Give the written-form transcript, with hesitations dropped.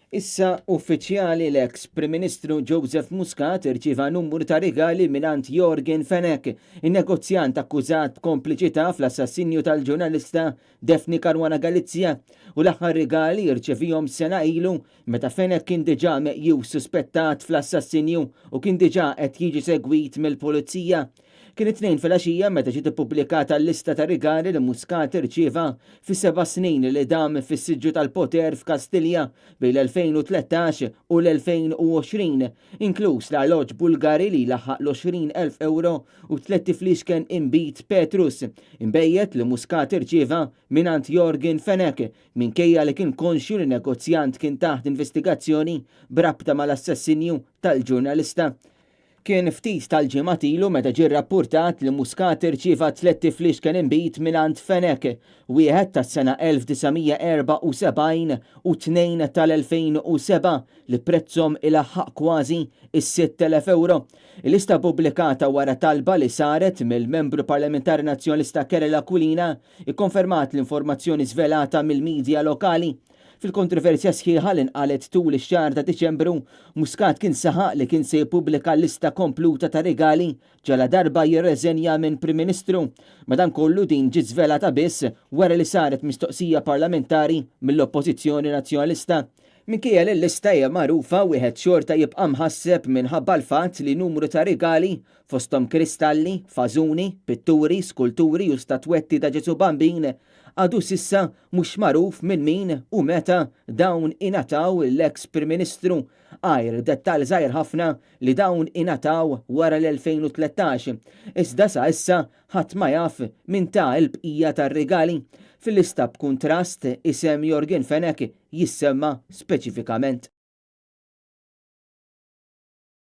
Issa uffiċjali l-eks Prim Ministru Joseph Muscat irċieva numru ta' rigali minant Jorgen Fenek, in-negozjant akkużat kompliċità fl-assassinju tal-ġurnalista Defni Caruana Galizja, u l-aħħar rigali irċevihom sena ilu meta Fenek kien diġà meqjus suspettat fl-assassinju u kien diġà qed jiġi segwit mill-pulizija. Kien it-tnejn fil-għaxija meta ġiet ippubblikata l-lista ta' rigali li Muscat irċieva fis-7 snin li dam fis-siġġu tal-poter f'Kastilja bejn l-2013 u l-2020, inkluż l-arloġġ Bulgari li laħaq l-20,000 euro u 3 fliexken imbit Petrus, imbejjed li Muscat irċieva minant Jorgen Fenek minkejja li kien konxju li negozjant kien taħt investigazzjoni brabta mal-assassinju tal-ġurnalista. Kien ftit tal-ġimgħat ilu meta ġie rrappurtat li Muscat irċieva 3 fliexken imbit mingħand Fenek, wieħed tas-sena 1974 u 2 tal-2007 li prezzhom ilaħħaq kważi is-6,000 euro. Il-lista pubblikata wara talba li saret mill-membru parlamentari nazzjonalista Kerel Aquilina ikkonfermat l-informazzjoni żvelata mill-midja lokali. Fil-kontroversja sħiħa li nqalet tul ix-xahar ta' Diċembru, Muscat kien saħaq li kien se jippubblika lista kompluta ta' rigali ġala darba jirreżenja minn Prim Ministru. Madankollu din ġiet żvelata biss wara li saret mistoqsija parlamentari mill-Oppożizzjoni Nazzjonalista. Minkejja li l-lista hija magħrufa wieħed xorta jibqa' mħasseb minħabba l-fatt li numru ta' rigali fosthom kristalli, fażuni, pitturi, skulturi u statwetti ta' Ġesu Bambin għadu sissa mhux magħruf minn min u meta dawn ingħataw l-eks Prim Ministru. Għajr dettal żgħir ħafna li dawn ingħataw wara l-2013. Iżda sa issa ħadd ma jaf min ta' l-bqija tar-rigali. Fil-lista b'kuntrast isem Jorgen Fenek jissemma speċifikament.